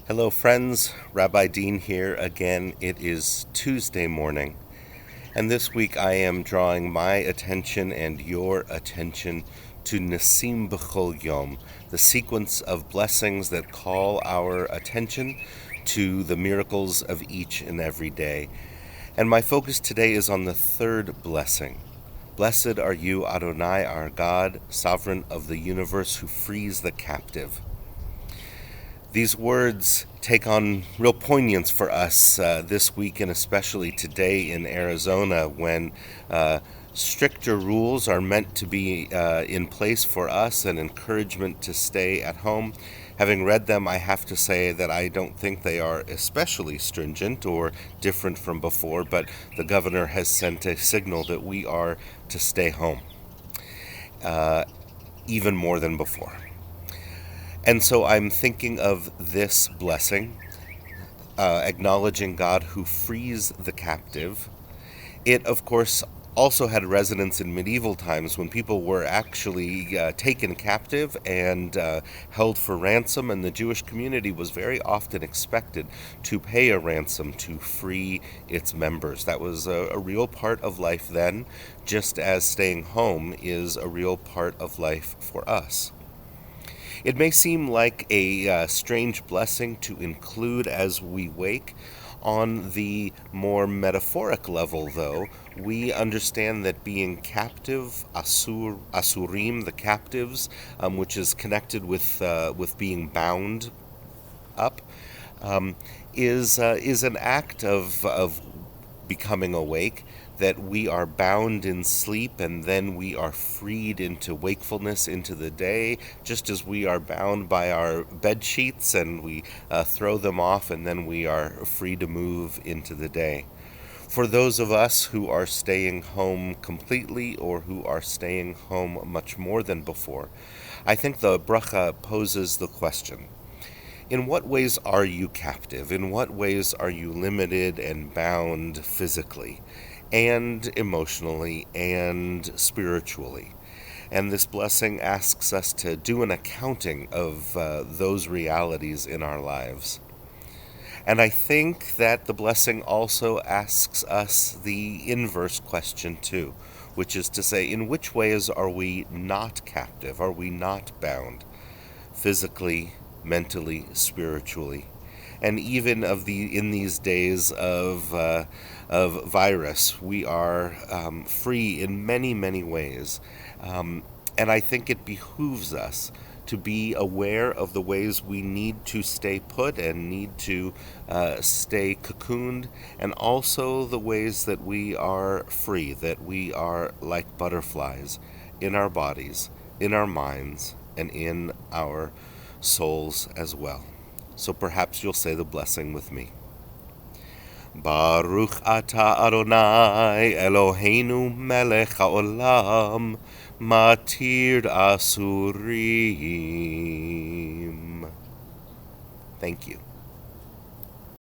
Hello, friends. Rabbi Dean here again. It is Tuesday morning, and this week I am drawing my attention and your attention to Nasim B'chol Yom, the sequence of blessings that call our attention to the miracles of each and every day. And my focus today is on the third blessing. Blessed are you, Adonai, our God, sovereign of the universe, who frees the captive. These words take on real poignance for us this week, and especially today in Arizona, when stricter rules are meant to be in place for us, and encouragement to stay at home. Having read them, I have to say that I don't think they are especially stringent or different from before, but the governor has sent a signal that we are to stay home, even more than before. And so I'm thinking of this blessing, acknowledging God who frees the captive. It, of course, also had resonance in medieval times when people were actually taken captive and held for ransom, and the Jewish community was very often expected to pay a ransom to free its members. That was a real part of life then, just as staying home is a real part of life for us. It may seem like a strange blessing to include as we wake. On the more metaphoric level, though, we understand that being captive, asurim, the captives, which is connected with being bound up, is an act of becoming awake, that we are bound in sleep and then we are freed into wakefulness into the day, just as we are bound by our bed sheets and we throw them off and then we are free to move into the day. For those of us who are staying home completely or who are staying home much more than before, I think the bracha poses the question: in what ways are you captive? In what ways are you limited and bound physically and emotionally and spiritually? And this blessing asks us to do an accounting of those realities in our lives. And I think that the blessing also asks us the inverse question too, which is to say, in which ways are we not captive? Are we not bound? Physically, mentally, spiritually, and even in these days of virus, we are free in many ways, and I think it behooves us to be aware of the ways we need to stay put and need to stay cocooned, and also the ways that we are free, that we are like butterflies in our bodies, in our minds, and in our souls as well. So perhaps you'll say the blessing with me. Baruch atah Adonai Eloheinu melech haolam matir asurim. Thank you.